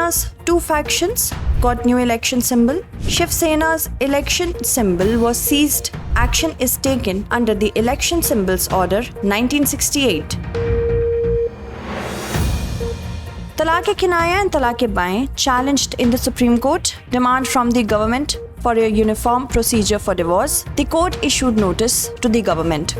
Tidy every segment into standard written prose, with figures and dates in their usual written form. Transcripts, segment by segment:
Sena's two factions got new election symbol. Shiv Sena's election symbol was seized. Action is taken under the Election Symbols Order 1968. Talaq-e-Kinaya and Talaq-e-Bain challenged in the Supreme Court demand from the government for a uniform procedure for divorce. The court issued notice to the government.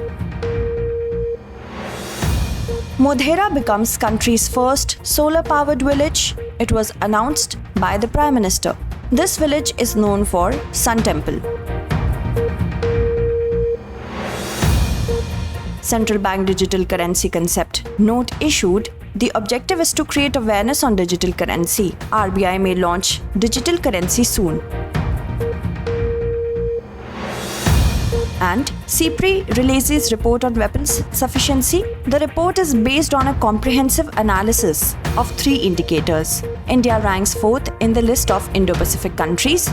Modhera becomes country's first solar-powered village. It was announced by the Prime Minister. This village is known for Sun Temple. Central Bank Digital Currency Concept Note issued. The objective is to create awareness on digital currency. RBI may launch digital currency soon. And CPRI releases report on weapons sufficiency. The report is based on a comprehensive analysis of 3 indicators. India ranks 4th in the list of Indo-Pacific countries.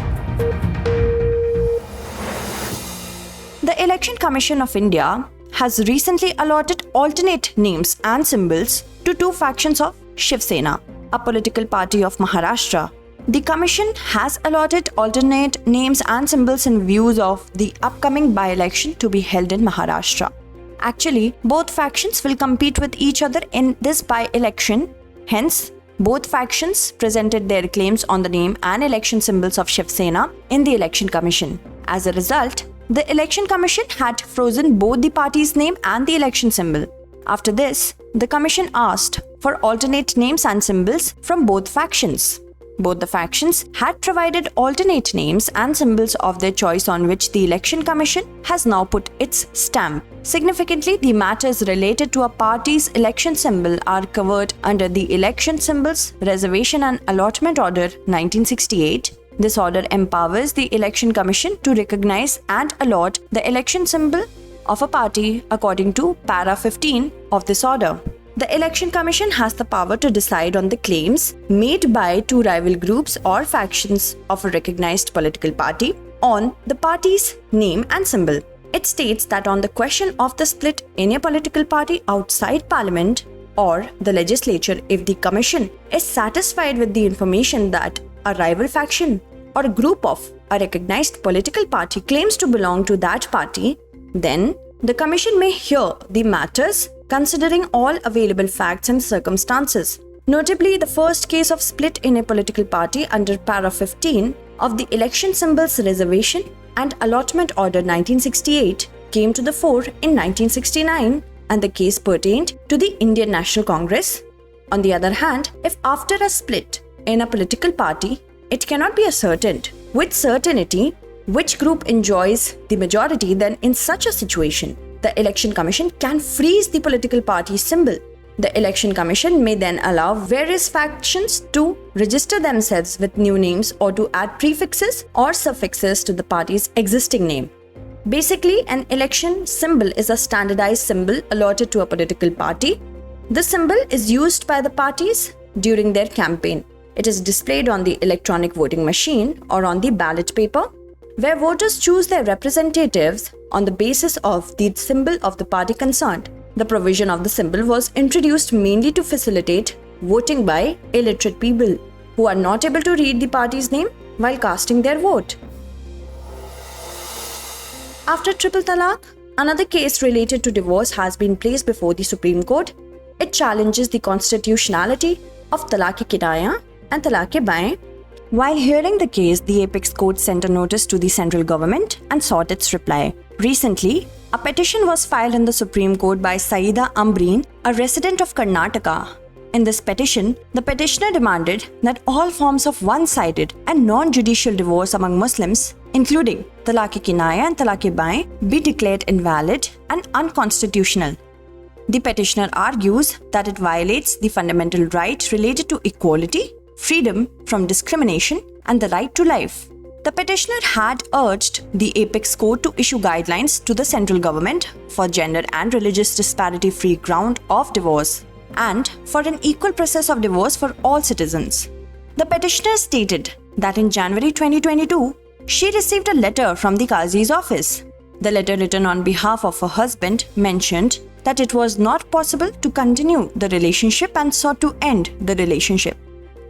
The Election Commission of India has recently allotted alternate names and symbols to 2 factions of Shiv Sena, a political party of Maharashtra. The commission has allotted alternate names and symbols in views of the upcoming by-election to be held in Maharashtra. Actually, both factions will compete with each other in this by-election. Hence, both factions presented their claims on the name and election symbols of Shiv Sena in the Election Commission. As a result, the Election Commission had frozen both the party's name and the election symbol. After this, the commission asked for alternate names and symbols from both factions. Both the factions had provided alternate names and symbols of their choice on which the Election Commission has now put its stamp. Significantly, the matters related to a party's election symbol are covered under the Election Symbols Reservation and Allotment Order 1968. This order empowers the Election Commission to recognize and allot the election symbol of a party according to Para 15 of this order. The Election Commission has the power to decide on the claims made by 2 rival groups or factions of a recognized political party on the party's name and symbol. It states that on the question of the split in a political party outside Parliament or the legislature, if the Commission is satisfied with the information that a rival faction or a group of a recognized political party claims to belong to that party, then the Commission may hear the matters considering all available facts and circumstances. Notably, the first case of split in a political party under Para 15 of the Election Symbols Reservation and Allotment Order 1968 came to the fore in 1969, and the case pertained to the Indian National Congress. On the other hand, if after a split in a political party, it cannot be ascertained with certainty which group enjoys the majority, then in such a situation, the Election Commission can freeze the political party's symbol. The Election Commission may then allow various factions to register themselves with new names or to add prefixes or suffixes to the party's existing name. Basically, an election symbol is a standardized symbol allotted to a political party. This symbol is used by the parties during their campaign. It is displayed on the electronic voting machine or on the ballot paper, where voters choose their representatives on the basis of the symbol of the party concerned. The provision of the symbol was introduced mainly to facilitate voting by illiterate people who are not able to read the party's name while casting their vote. After Triple Talaq, another case related to divorce has been placed before the Supreme Court. It challenges the constitutionality of Talaq-e-Kinaya and Talaq-e-Bain. While hearing the case, the Apex Court sent a notice to the central government and sought its reply. Recently, a petition was filed in the Supreme Court by Saida Ambreen, a resident of Karnataka. In this petition, the petitioner demanded that all forms of one-sided and non-judicial divorce among Muslims, including Talaq-e-Kinaya and Talaq-e-Bain, be declared invalid and unconstitutional. The petitioner argues that it violates the fundamental right related to equality, freedom from discrimination, and the right to life. The petitioner had urged the Apex Court to issue guidelines to the central government for gender and religious disparity-free ground of divorce and for an equal process of divorce for all citizens. The petitioner stated that in January 2022, she received a letter from the Qazi's office. The letter, written on behalf of her husband, mentioned that it was not possible to continue the relationship and sought to end the relationship.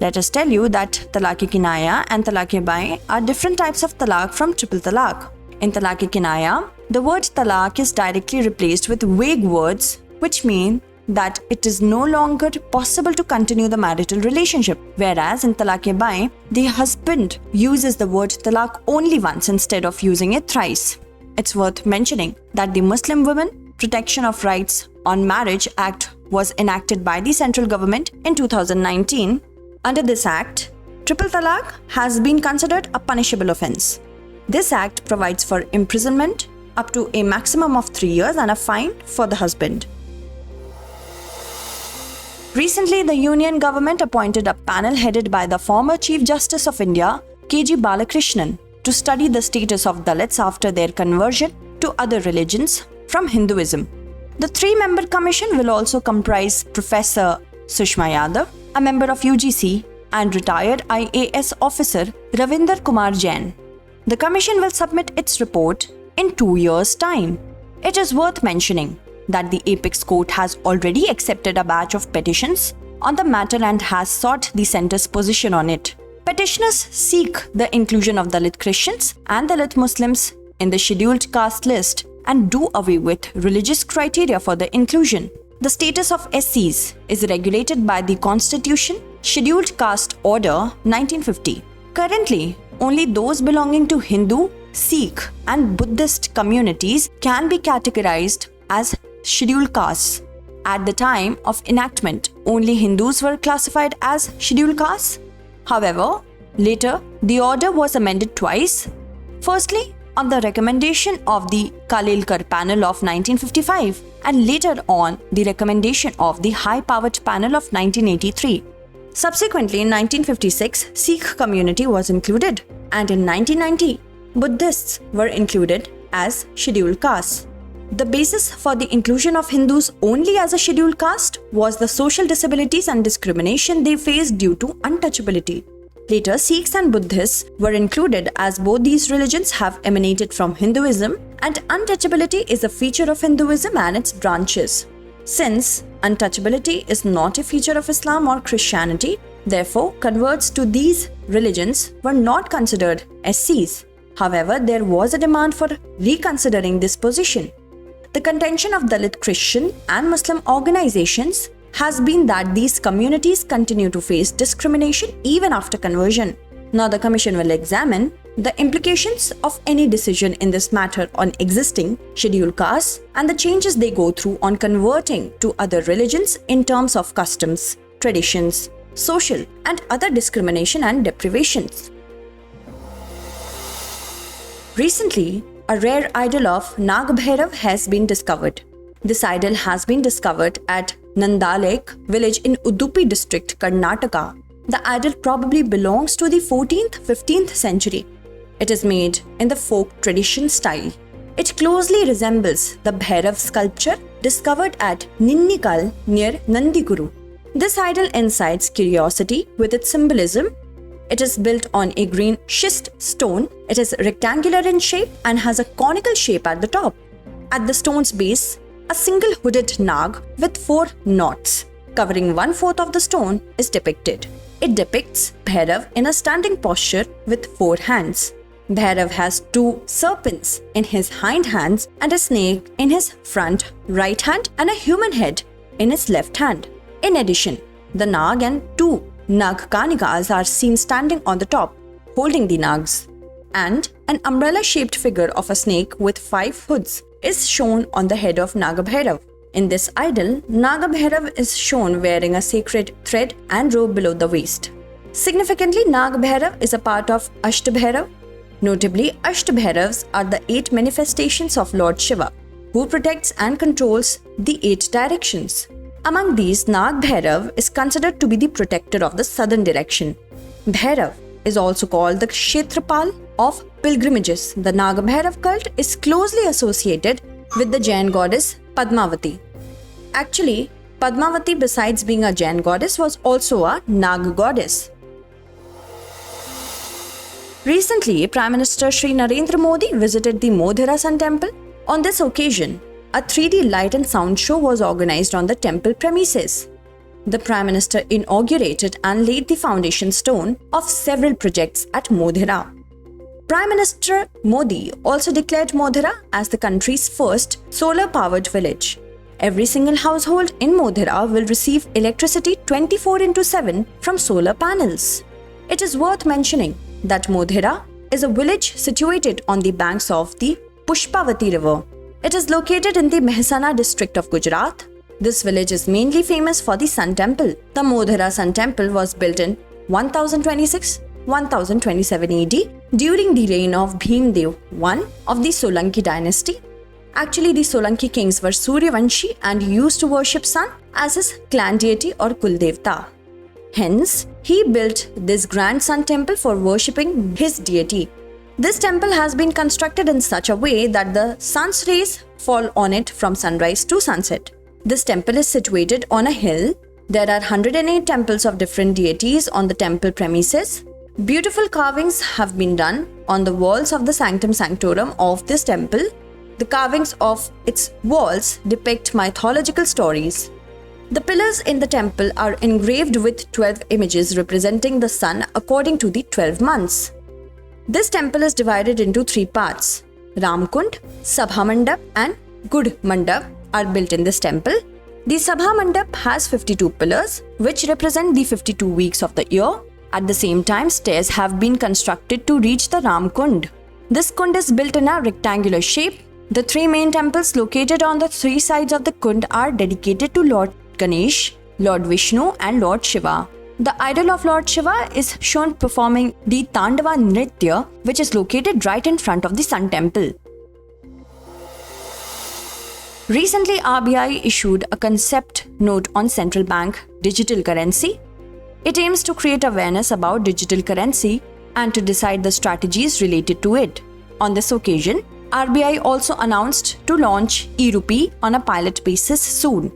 Let us tell you that talaq-e-kinaya and talaq-e-bain are different types of talaq from triple talaq. In talaq-e-kinaya, the word talaq is directly replaced with vague words which mean that it is no longer possible to continue the marital relationship. Whereas in talaq-e-bain, the husband uses the word talaq only once instead of using it thrice. It's worth mentioning that the Muslim Women Protection of Rights on Marriage Act was enacted by the central government in 2019. Under this act, triple talaq has been considered a punishable offence. This act provides for imprisonment up to a maximum of 3 years and a fine for the husband. Recently, the Union government appointed a panel headed by the former Chief Justice of India, K.G. Balakrishnan, to study the status of Dalits after their conversion to other religions from Hinduism. The 3-member commission will also comprise Professor Sushma Yadav, a member of UGC, and retired IAS officer Ravinder Kumar Jain. The commission will submit its report in 2 years' time. It is worth mentioning that the Apex Court has already accepted a batch of petitions on the matter and has sought the centre's position on it. Petitioners seek the inclusion of Dalit Christians and Dalit Muslims in the scheduled caste list and do away with religious criteria for the inclusion. The status of SCs is regulated by the Constitution Scheduled Caste Order 1950. Currently, only those belonging to Hindu, Sikh and Buddhist communities can be categorized as scheduled castes. At the time of enactment, only Hindus were classified as scheduled castes. However, later the order was amended twice. Firstly, on the recommendation of the Kalelkar panel of 1955 and later on the recommendation of the High-Powered panel of 1983. Subsequently, in 1956, Sikh community was included, and in 1990, Buddhists were included as scheduled castes. The basis for the inclusion of Hindus only as a scheduled caste was the social disabilities and discrimination they faced due to untouchability. Later, Sikhs and Buddhists were included as both these religions have emanated from Hinduism and untouchability is a feature of Hinduism and its branches. Since untouchability is not a feature of Islam or Christianity, therefore converts to these religions were not considered SCs. However, there was a demand for reconsidering this position. The contention of Dalit Christian and Muslim organizations has been that these communities continue to face discrimination even after conversion. Now the Commission will examine the implications of any decision in this matter on existing scheduled castes and the changes they go through on converting to other religions in terms of customs, traditions, social and other discrimination and deprivations. Recently, a rare idol of Nag Bhairav has been discovered. This idol has been discovered at Nandalek village in Udupi district, Karnataka. The idol probably belongs to the 14th-15th century. It is made in the folk tradition style. It closely resembles the Bhairav sculpture discovered at Ninnikal near Nandiguru. This idol incites curiosity with its symbolism. It is built on a green schist stone. It is rectangular in shape and has a conical shape at the top. At the stone's base, a single hooded Nag with 4 knots, covering 1/4 of the stone, is depicted. It depicts Bhairav in a standing posture with 4 hands. Bhairav has 2 serpents in his hind hands and a snake in his front right hand and a human head in his left hand. In addition, the Nag and 2 Nagkanikas are seen standing on the top, holding the Nags, and an umbrella-shaped figure of a snake with 5 hoods is shown on the head of Nagabhairav. In this idol, Nagabhairav is shown wearing a sacred thread and robe below the waist. Significantly, Nagabhairav is a part of Ashtabhairav. Notably, Ashtabhairavs are the 8 manifestations of Lord Shiva, who protects and controls the 8 directions. Among these, Nagbhairav is considered to be the protector of the southern direction. Bhairav is also called the Kshetrapal of pilgrimages. The Nagbhairav cult is closely associated with the Jain goddess Padmavati. Actually, Padmavati, besides being a Jain goddess, was also a Nag goddess. Recently, Prime Minister Shri Narendra Modi visited the Modhera Sun Temple. On this occasion, a 3D light and sound show was organized on the temple premises. the Prime Minister inaugurated and laid the foundation stone of several projects at Modhera. Prime Minister Modi also declared Modhera as the country's first solar-powered village. Every single household in Modhera will receive electricity 24/7 from solar panels. It is worth mentioning that Modhera is a village situated on the banks of the Pushpavati River. It is located in the Mehsana district of Gujarat. This village is mainly famous for the Sun Temple. The Modhera Sun Temple was built in 1026-1027 AD during the reign of Bhimdev I of the Solanki dynasty. Actually, the Solanki kings were Suryavanshi and used to worship Sun as his clan deity or Kuldevta. Hence, he built this grand Sun Temple for worshipping his deity. This temple has been constructed in such a way that the sun's rays fall on it from sunrise to sunset. This temple is situated on a hill. There are 108 temples of different deities on the temple premises. Beautiful carvings have been done on the walls of the sanctum sanctorum of this temple. The carvings of its walls depict mythological stories. The pillars in the temple are engraved with 12 images representing the sun according to the 12 months. This temple is divided into 3 parts. Ramkund, Sabha Mandap and Gud Mandap are built in this temple. The Sabha Mandap has 52 pillars, which represent the 52 weeks of the year. At the same time, stairs have been constructed to reach the Ramkund. This kund is built in a rectangular shape. The 3 main temples located on the 3 sides of the kund are dedicated to Lord Ganesh, Lord Vishnu and Lord Shiva. The idol of Lord Shiva is shown performing the Tandava Nritya, which is located right in front of the Sun Temple. Recently, RBI issued a concept note on central bank digital currency. It aims to create awareness about digital currency and to decide the strategies related to it. On this occasion, RBI also announced to launch e-rupee on a pilot basis soon.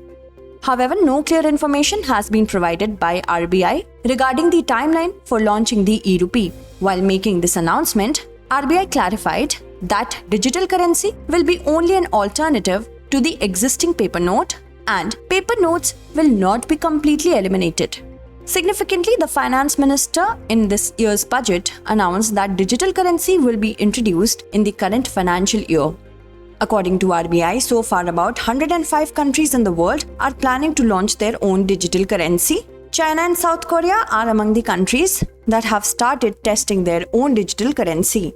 However, no clear information has been provided by RBI regarding the timeline for launching the e-rupee. While making this announcement, RBI clarified that digital currency will be only an alternative to the existing paper note and paper notes will not be completely eliminated. Significantly, the finance minister in this year's budget announced that digital currency will be introduced in the current financial year. According to RBI, so far about 105 countries in the world are planning to launch their own digital currency. China and South Korea are among the countries that have started testing their own digital currency.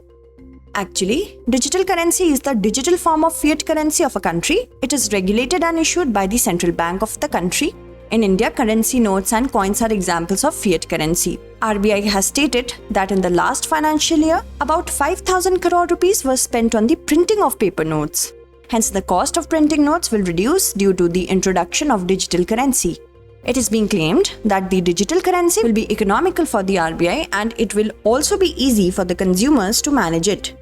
Actually, digital currency is the digital form of fiat currency of a country. It is regulated and issued by the central bank of the country. In India, currency notes and coins are examples of fiat currency. RBI has stated that in the last financial year, about 5,000 crore rupees was spent on the printing of paper notes. Hence, the cost of printing notes will reduce due to the introduction of digital currency. It is being claimed that the digital currency will be economical for the RBI and it will also be easy for the consumers to manage it.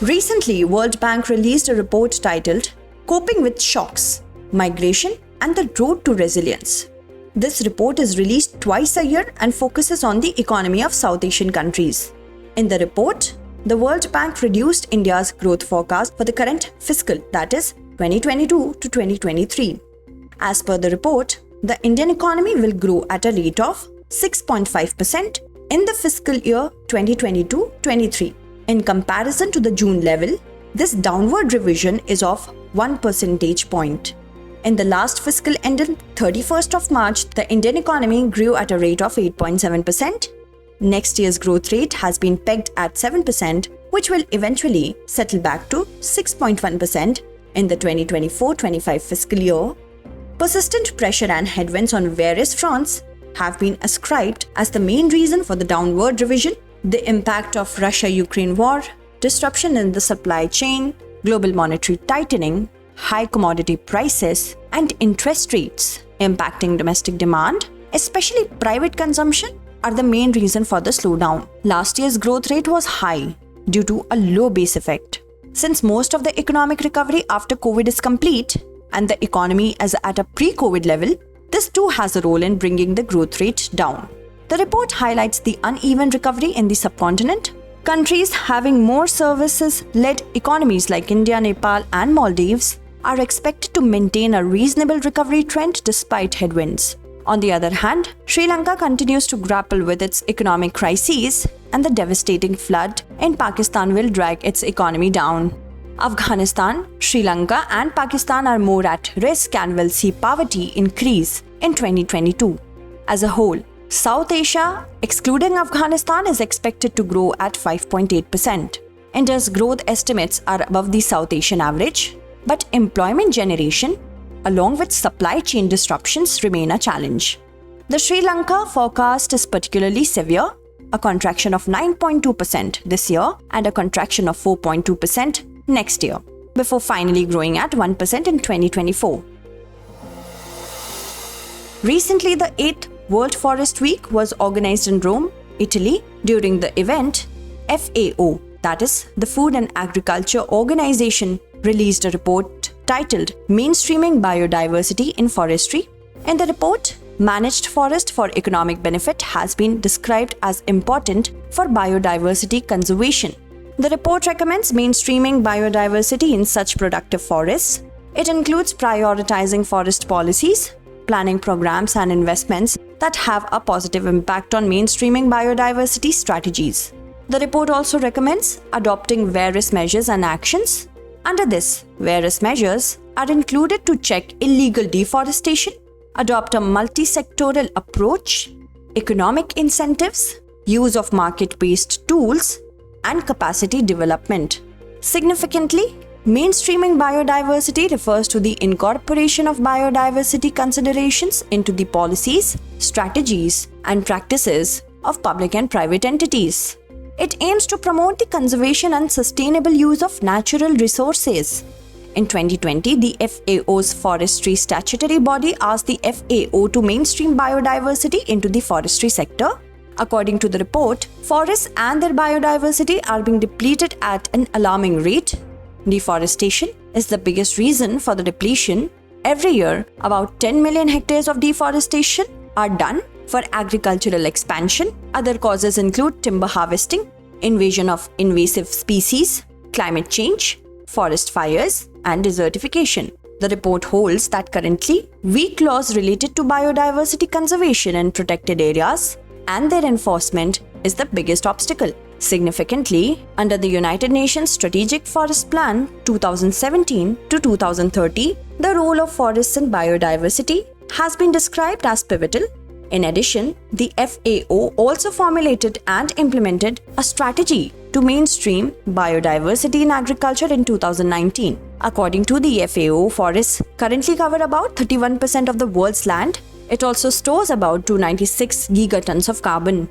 Recently, World Bank released a report titled Coping with Shocks, Migration and the Road to Resilience. This report is released twice a year and focuses on the economy of South Asian countries. In the report, the World Bank reduced India's growth forecast for the current fiscal, that is 2022 to 2023. As per the report, the Indian economy will grow at a rate of 6.5% in the fiscal year 2022-23. In comparison to the June level, this downward revision is of 1 percentage point. In the last fiscal ended 31st of March, the Indian economy grew at a rate of 8.7%. Next year's growth rate has been pegged at 7%, which will eventually settle back to 6.1% in the 2024-25 fiscal year. Persistent pressure and headwinds on various fronts have been ascribed as the main reason for the downward revision. The impact of Russia-Ukraine war, disruption in the supply chain, global monetary tightening, high commodity prices, and interest rates impacting domestic demand, especially private consumption, are the main reason for the slowdown. Last year's growth rate was high due to a low base effect. Since most of the economic recovery after COVID is complete and the economy is at a pre-COVID level, this too has a role in bringing the growth rate down. The report highlights the uneven recovery in the subcontinent. Countries having more services-led economies like India, Nepal, and Maldives are expected to maintain a reasonable recovery trend despite headwinds. On the other hand, Sri Lanka continues to grapple with its economic crises, and the devastating flood in Pakistan will drag its economy down. Afghanistan, Sri Lanka, and Pakistan are more at risk and will see poverty increase in 2022. As a whole, South Asia, excluding Afghanistan, is expected to grow at 5.8%. India's growth estimates are above the South Asian average, but employment generation, along with supply chain disruptions, remain a challenge. The Sri Lanka forecast is particularly severe, a contraction of 9.2% this year and a contraction of 4.2% next year, before finally growing at 1% in 2024. Recently, the 8th World Forest Week was organized in Rome, Italy. During the event, FAO, that is, the Food and Agriculture Organization, released a report titled Mainstreaming Biodiversity in Forestry. In the report, managed forest for economic benefit has been described as important for biodiversity conservation. The report recommends mainstreaming biodiversity in such productive forests. It includes prioritizing forest policies, planning programs and investments that have a positive impact on mainstreaming biodiversity strategies. The report also recommends adopting various measures and actions. Under this, various measures are included to check illegal deforestation, adopt a multi-sectoral approach, economic incentives, use of market-based tools, and capacity development. Significantly, mainstreaming biodiversity refers to the incorporation of biodiversity considerations into the policies, strategies, and practices of public and private entities. It aims to promote the conservation and sustainable use of natural resources. In 2020, the FAO's forestry statutory body asked the FAO to mainstream biodiversity into the forestry sector. According to the report, forests and their biodiversity are being depleted at an alarming rate. Deforestation is the biggest reason for the depletion. Every year, about 10 million hectares of deforestation are done for agricultural expansion. Other causes include timber harvesting, invasion of invasive species, climate change, forest fires, and desertification. The report holds that currently, weak laws related to biodiversity conservation in protected areas and their enforcement is the biggest obstacle. Significantly, under the United Nations Strategic Forest Plan 2017 to 2030, the role of forests in biodiversity has been described as pivotal. In addition, the FAO also formulated and implemented a strategy to mainstream biodiversity in agriculture in 2019. According to the FAO, forests currently cover about 31% of the world's land. It also stores about 296 gigatons of carbon.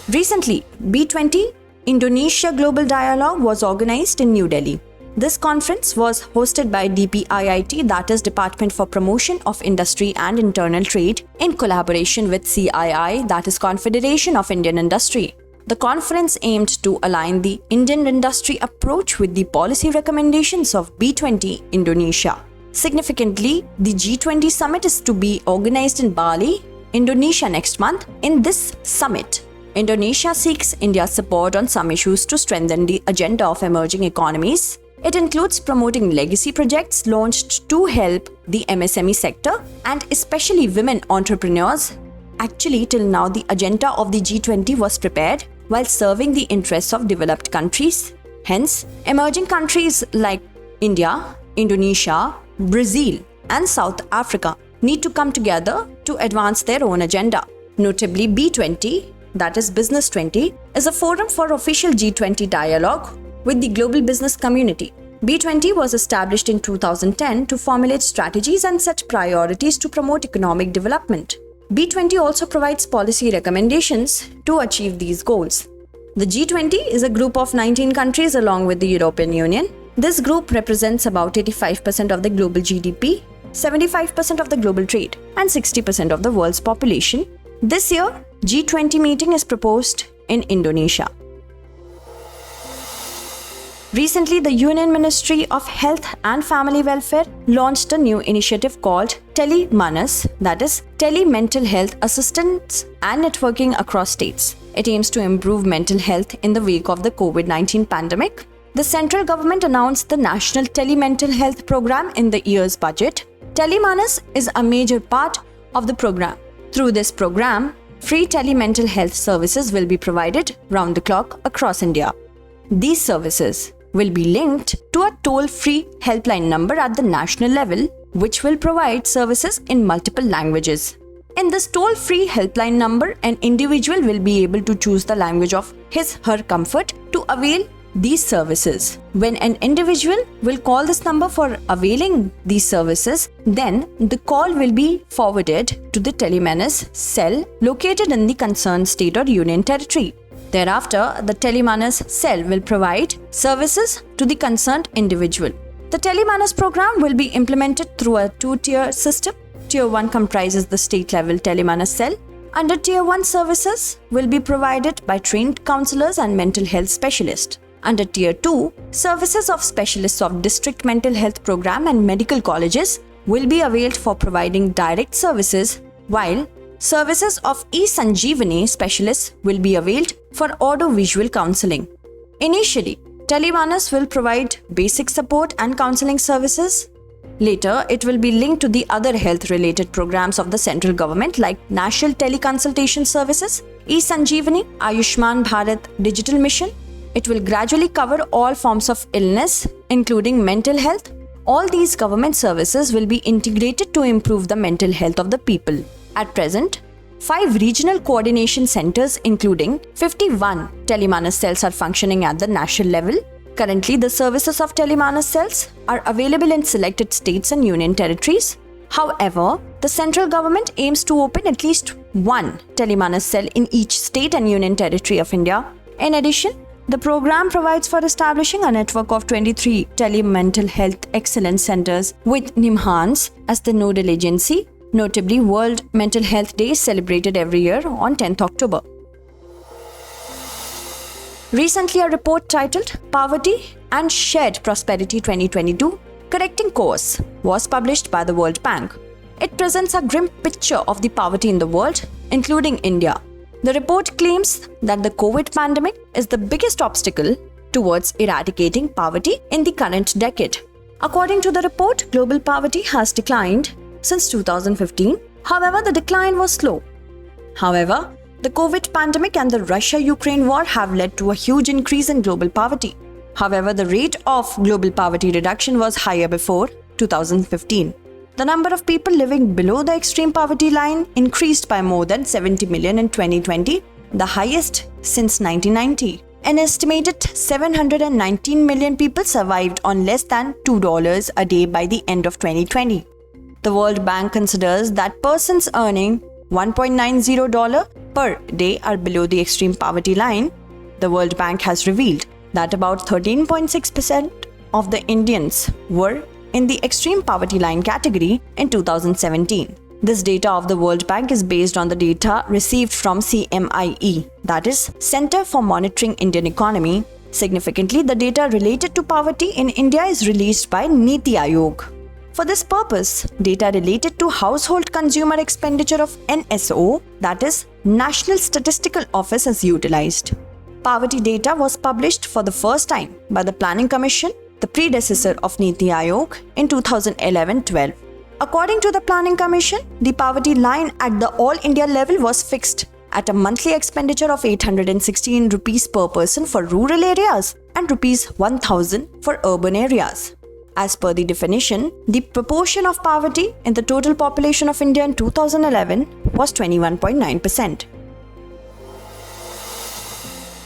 Recently, B20 Indonesia Global Dialogue was organized in New Delhi. This conference was hosted by DPIIT, that is Department for Promotion of Industry and Internal Trade, in collaboration with CII, that is Confederation of Indian Industry. The conference aimed to align the Indian industry approach with the policy recommendations of B20 Indonesia. Significantly, the G20 summit is to be organized in Bali, Indonesia next month. In this summit, Indonesia seeks India's support on some issues to strengthen the agenda of emerging economies. It includes promoting legacy projects launched to help the MSME sector and especially women entrepreneurs. Actually, till now, the agenda of the G20 was prepared while serving the interests of developed countries. Hence, emerging countries like India, Indonesia, Brazil, and South Africa need to come together to advance their own agenda. Notably, B20, that is Business 20, is a forum for official G20 dialogue with the global business community. B20 was established in 2010 to formulate strategies and set priorities to promote economic development. B20 also provides policy recommendations to achieve these goals. The G20 is a group of 19 countries along with the European Union. This group represents about 85% of the global GDP, 75% of the global trade, and 60% of the world's population. This year, G20 meeting is proposed in Indonesia. Recently, the Union Ministry of Health and Family Welfare launched a new initiative called Tele Manas, that is, Tele Mental Health Assistance and Networking across states. It aims to improve mental health in the wake of the COVID-19 pandemic. The central government announced the National Telemental Health Program in the year's budget. Telemanas is a major part of the program. Through this program, free telemental health services will be provided round the clock across India. These services will be linked to a toll-free helpline number at the national level, which will provide services in multiple languages. In this toll-free helpline number, an individual will be able to choose the language of his/her comfort to avail these services. When an individual will call this number for availing these services, then the call will be forwarded to the Telemanas cell located in the concerned state or union territory. Thereafter, the Telemanas cell will provide services to the concerned individual. The Telemanas program will be implemented through a two-tier system. Tier 1 comprises the state-level Telemanas cell. Under Tier 1 services will be provided by trained counselors and mental health specialists. Under Tier 2, services of specialists of district mental health program and medical colleges will be availed for providing direct services, while services of e-Sanjeevani specialists will be availed for audio-visual counseling. Initially, Telemanas will provide basic support and counseling services. Later, it will be linked to the other health-related programs of the central government like National Teleconsultation Services, e-Sanjeevani, Ayushman Bharat Digital Mission. It will gradually cover all forms of illness, including mental health. All these government services will be integrated to improve the mental health of the people. At present, 5 regional coordination centers including 51 Telemanas cells are functioning at the national level. Currently, the services of Telemanas cells are available in selected states and union territories. However, the central government aims to open at least one Telemanas cell in each state and union territory of India. In addition, the program provides for establishing a network of 23 telemental health excellence centers with NIMHANS as the nodal agency. Notably, World Mental Health Day is celebrated every year on 10th October. Recently, a report titled Poverty and Shared Prosperity 2022 Correcting Course was published by the World Bank. It presents a grim picture of the poverty in the world, including India. The report claims that the COVID pandemic is the biggest obstacle towards eradicating poverty in the current decade. According to the report, global poverty has declined since 2015. However, the decline was slow. However, the COVID pandemic and the Russia-Ukraine war have led to a huge increase in global poverty. However, the rate of global poverty reduction was higher before 2015. The number of people living below the extreme poverty line increased by more than 70 million in 2020, the highest since 1990. An estimated 719 million people survived on less than $2 a day by the end of 2020. The World Bank considers that persons earning $1.90 per day are below the extreme poverty line. The World Bank has revealed that about 13.6% of the Indians were in the extreme poverty line category in 2017. This data of the World Bank is based on the data received from CMIE, that is, Center for Monitoring Indian Economy. Significantly, the data related to poverty in India is released by Niti Aayog. For this purpose, data related to household consumer expenditure of NSO, that is, National Statistical Office, is utilized. Poverty data was published for the first time by the Planning Commission, the predecessor of Niti Aayog, in 2011-12. According to the Planning Commission, the poverty line at the All India level was fixed at a monthly expenditure of 816 rupees per person for rural areas and rupees 1000 for urban areas. As per the definition, the proportion of poverty in the total population of India in 2011 was 21.9%.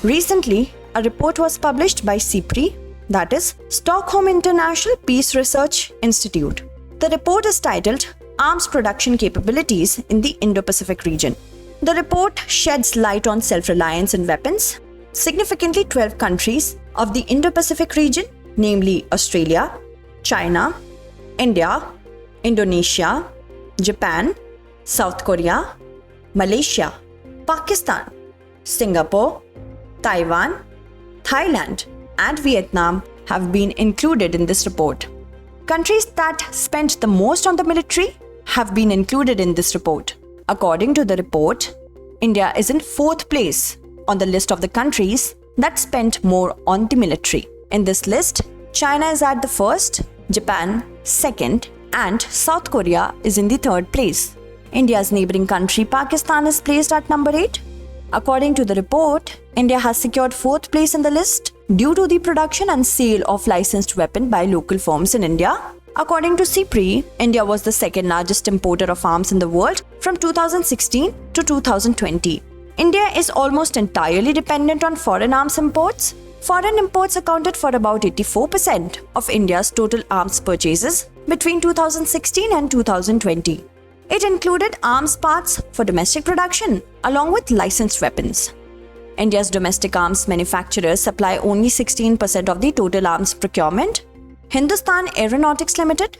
Recently, a report was published by SIPRI, that is, Stockholm International Peace Research Institute. The report is titled Arms Production Capabilities in the Indo-Pacific Region. The report sheds light on self-reliance in weapons. Significantly, 12 countries of the Indo-Pacific region, namely Australia, China, India, Indonesia, Japan, South Korea, Malaysia, Pakistan, Singapore, Taiwan, Thailand, and Vietnam have been included in this report. Countries that spent the most on the military have been included in this report. According to the report, India is in 4th place on the list of the countries that spent more on the military. In this list, China is at the first, Japan second, and South Korea is in the third place. India's neighboring country Pakistan is placed at number 8. According to the report, India has secured fourth place in the list due to the production and sale of licensed weapons by local firms in India. According to CIPRI, India was the second largest importer of arms in the world from 2016 to 2020. India is almost entirely dependent on foreign arms imports. Foreign imports accounted for about 84% of India's total arms purchases between 2016 and 2020. It included arms parts for domestic production along with licensed weapons. India's domestic arms manufacturers supply only 16% of the total arms procurement. Hindustan Aeronautics Limited,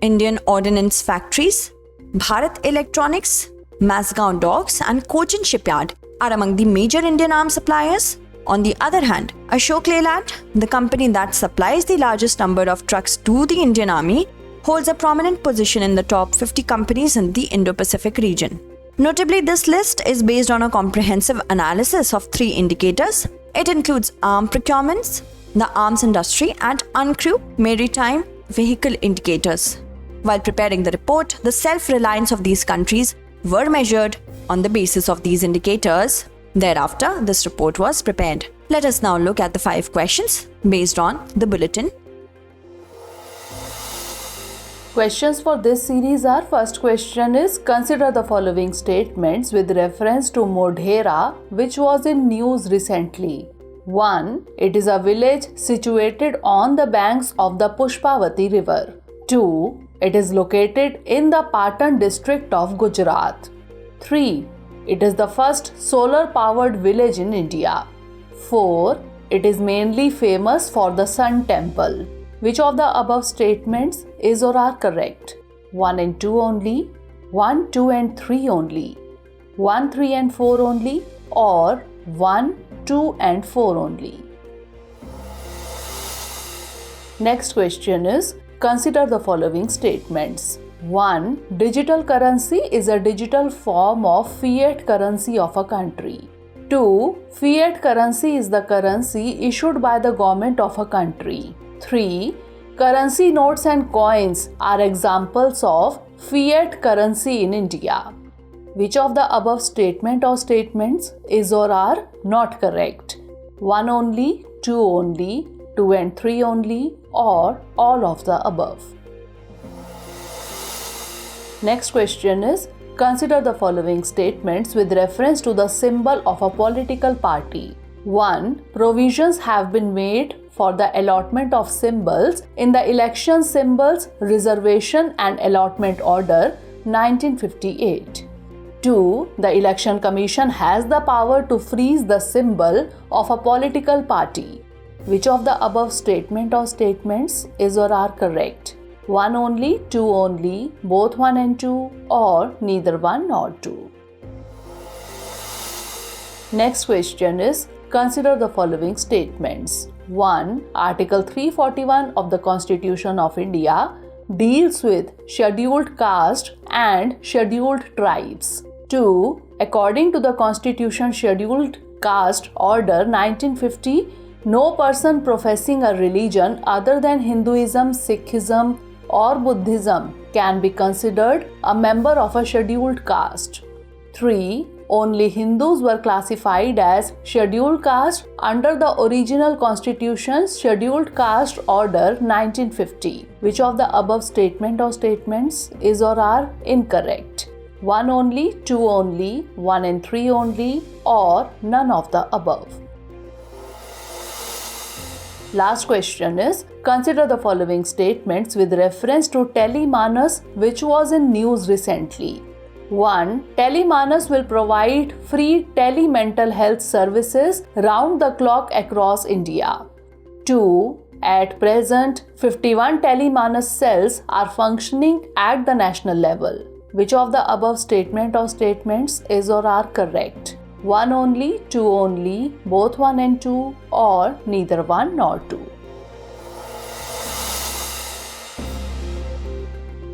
Indian Ordnance Factories, Bharat Electronics, Mazagon Docks and Cochin Shipyard are among the major Indian arms suppliers. On the other hand, Ashok Leyland, the company that supplies the largest number of trucks to the Indian Army, holds a prominent position in the top 50 companies in the Indo-Pacific region. Notably, this list is based on a comprehensive analysis of 3 indicators. It includes arm procurements, the arms industry, and uncrewed maritime vehicle indicators. While preparing the report, the self-reliance of these countries were measured on the basis of these indicators. Thereafter, this report was prepared. Let us now look at the 5 questions based on the bulletin. Questions for this series are: first question is, consider the following statements with reference to Modhera, which was in news recently. 1. It is a village situated on the banks of the Pushpavati river. 2. It is located in the Patan district of Gujarat. 3. It is the first solar-powered village in India. 4. It is mainly famous for the Sun Temple. Which of the above statements is or are correct? 1 and 2 only, 1, 2 and 3 only, 1, 3 and 4 only, or 1, 2 and 4 only? Next question is, consider the following statements. 1. Digital currency is a digital form of fiat currency of a country. 2. Fiat currency is the currency issued by the government of a country. 3. Currency notes and coins are examples of fiat currency in India. Which of the above statement or statements is or are not correct? 1 only, 2 only, 2 and 3 only, or all of the above? Next question is, consider the following statements with reference to the symbol of a political party. 1. Provisions have been made for the allotment of symbols in the Election Symbols Reservation and Allotment Order 1958. 2. The Election Commission has the power to freeze the symbol of a political party. Which of the above statement or statements is or are correct? 1 only, 2 only, both 1 and 2, or neither 1 nor 2? Next question is, consider the following statements. 1. Article 341 of the Constitution of India deals with scheduled caste and scheduled tribes. 2. According to the Constitution Scheduled Caste Order 1950, no person professing a religion other than Hinduism, Sikhism, or Buddhism can be considered a member of a scheduled caste. 3. Only Hindus were classified as scheduled caste under the original Constitution's Scheduled Caste Order 1950. Which of the above statement or statements is or are incorrect? 1 only, 2 only, 1 and 3 only, or none of the above? Last question is, consider the following statements with reference to Telemanas, which was in news recently. 1. Telemanas will provide free tele-mental health services round the clock across India. 2. At present, 51 Telemanas cells are functioning at the national level. Which of the above statement or statements is or are correct? 1 only, 2 only, both 1 and 2, or neither 1 nor 2?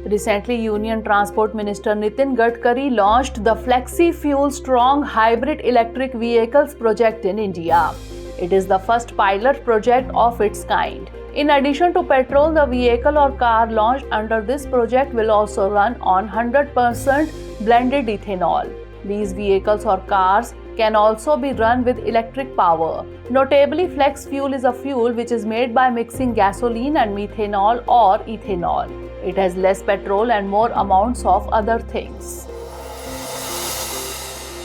Recently, Union Transport Minister Nitin Gadkari launched the Flexi Fuel Strong Hybrid Electric Vehicles project in India. It is the first pilot project of its kind. In addition to petrol, the vehicle or car launched under this project will also run on 100% blended ethanol. These vehicles or cars can also be run with electric power. Notably, flex fuel is a fuel which is made by mixing gasoline and methanol or ethanol. It has less petrol and more amounts of other things.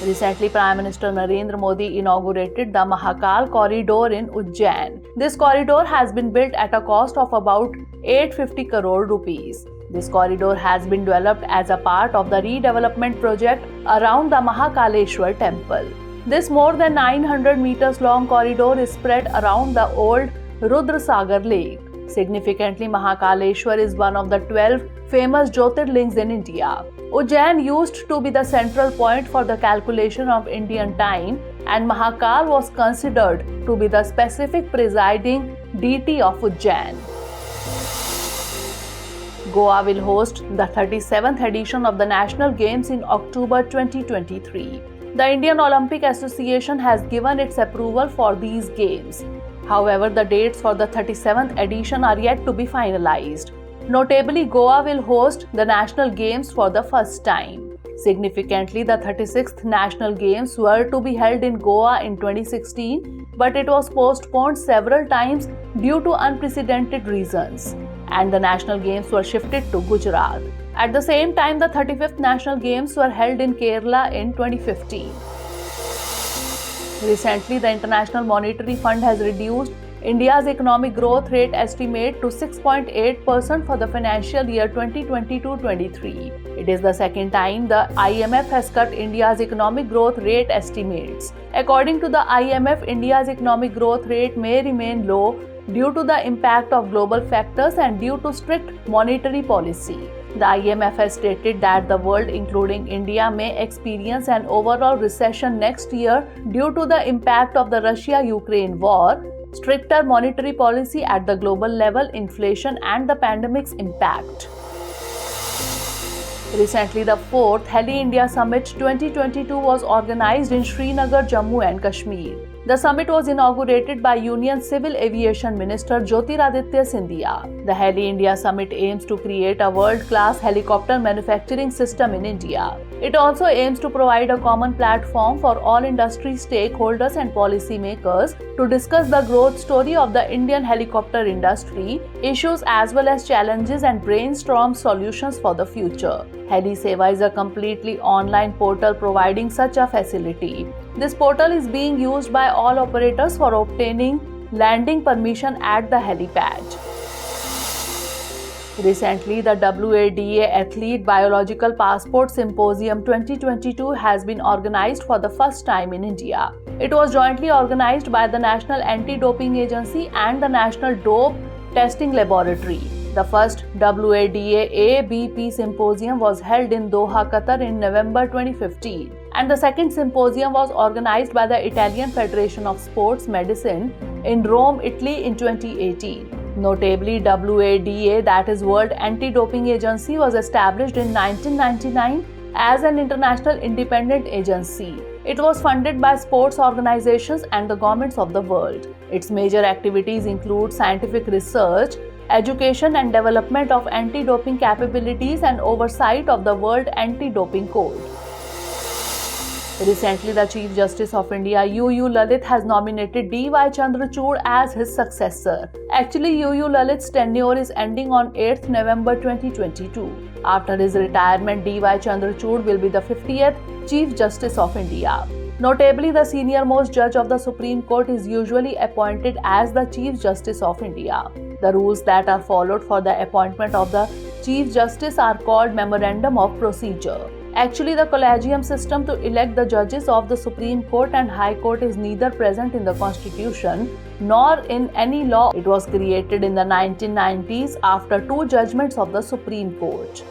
Recently, Prime Minister Narendra Modi inaugurated the Mahakal Corridor in Ujjain. This corridor has been built at a cost of about 850 crore rupees. This corridor has been developed as a part of the redevelopment project around the Mahakaleshwar temple. This more than 900 meters long corridor is spread around the old Rudrasagar lake. Significantly, Mahakaleshwar is one of the 12 famous Jyotirlings in India. Ujjain used to be the central point for the calculation of Indian time, and Mahakal was considered to be the specific presiding deity of Ujjain. Goa will host the 37th edition of the National Games in October 2023. The Indian Olympic Association has given its approval for these games. However, the dates for the 37th edition are yet to be finalized. Notably, Goa will host the National Games for the first time. Significantly, the 36th National Games were to be held in Goa in 2016, but it was postponed several times due to unprecedented reasons, and the National Games were shifted to Gujarat. At the same time, the 35th National Games were held in Kerala in 2015. Recently, the International Monetary Fund has reduced India's economic growth rate estimate to 6.8% for the financial year 2022-23. It is the second time the IMF has cut India's economic growth rate estimates. According to the IMF, India's economic growth rate may remain low due to the impact of global factors and due to strict monetary policy. The IMF has stated that the world, including India, may experience an overall recession next year due to the impact of the Russia-Ukraine war, stricter monetary policy at the global level, inflation, and the pandemic's impact. Recently, the 4th Heli India Summit 2022 was organized in Srinagar, Jammu and Kashmir. The summit was inaugurated by Union Civil Aviation Minister Jyotiraditya Scindia. The Heli India Summit aims to create a world-class helicopter manufacturing system in India. It also aims to provide a common platform for all industry stakeholders and policymakers to discuss the growth story of the Indian helicopter industry, issues as well as challenges, and brainstorm solutions for the future. Heli Seva is a completely online portal providing such a facility. This portal is being used by all operators for obtaining landing permission at the helipad. Recently, the WADA Athlete Biological Passport Symposium 2022 has been organized for the first time in India. It was jointly organized by the National Anti-Doping Agency and the National Dope Testing Laboratory. The first WADA ABP Symposium was held in Doha, Qatar in November 2015, and the second symposium was organized by the Italian Federation of Sports Medicine in Rome, Italy in 2018. Notably, WADA, that is World Anti-Doping Agency, was established in 1999 as an international independent agency. It was funded by sports organizations and the governments of the world. Its major activities include scientific research, education and development of anti-doping capabilities, and oversight of the World Anti-Doping Code. Recently, the Chief Justice of India, UU Lalit, has nominated D.Y. Chandrachud as his successor. Actually, UU Lalit's tenure is ending on 8th November 2022. After his retirement, D.Y. Chandrachud will be the 50th Chief Justice of India. Notably, the senior-most judge of the Supreme Court is usually appointed as the Chief Justice of India. The rules that are followed for the appointment of the Chief Justice are called Memorandum of Procedure. Actually, the collegium system to elect the judges of the Supreme Court and High Court is neither present in the Constitution nor in any law. It was created in the 1990s after two judgments of the Supreme Court.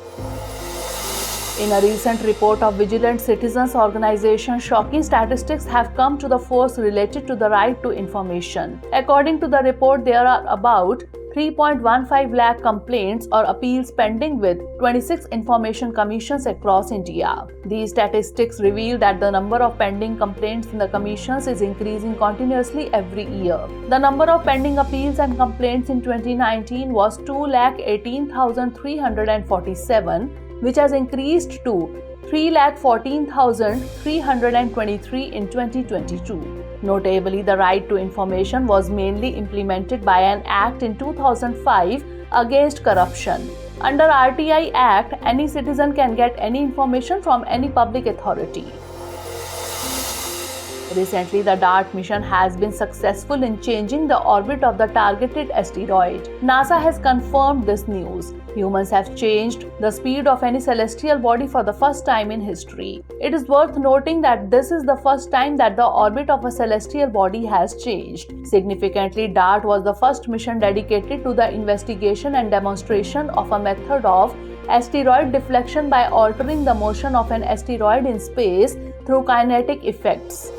In a recent report of Vigilant Citizens organization, shocking statistics have come to the fore related to the right to information. According to the report, there are about 3.15 lakh complaints or appeals pending with 26 information commissions across India. These statistics reveal that the number of pending complaints in the commissions is increasing continuously every year. The number of pending appeals and complaints in 2019 was 2,18,347, which has increased to 3,14,323 in 2022. Notably, the right to information was mainly implemented by an act in 2005 against corruption. Under RTI Act, any citizen can get any information from any public authority. Recently, the DART mission has been successful in changing the orbit of the targeted asteroid. NASA has confirmed this news. Humans have changed the speed of any celestial body for the first time in history. It is worth noting that this is the first time that the orbit of a celestial body has changed. Significantly, DART was the first mission dedicated to the investigation and demonstration of a method of asteroid deflection by altering the motion of an asteroid in space through kinetic effects.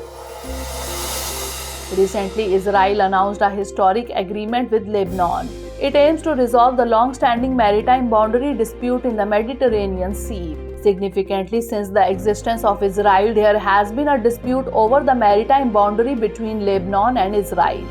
Recently, Israel announced a historic agreement with Lebanon. It aims to resolve the long-standing maritime boundary dispute in the Mediterranean Sea. Significantly, since the existence of Israel, there has been a dispute over the maritime boundary between Lebanon and Israel.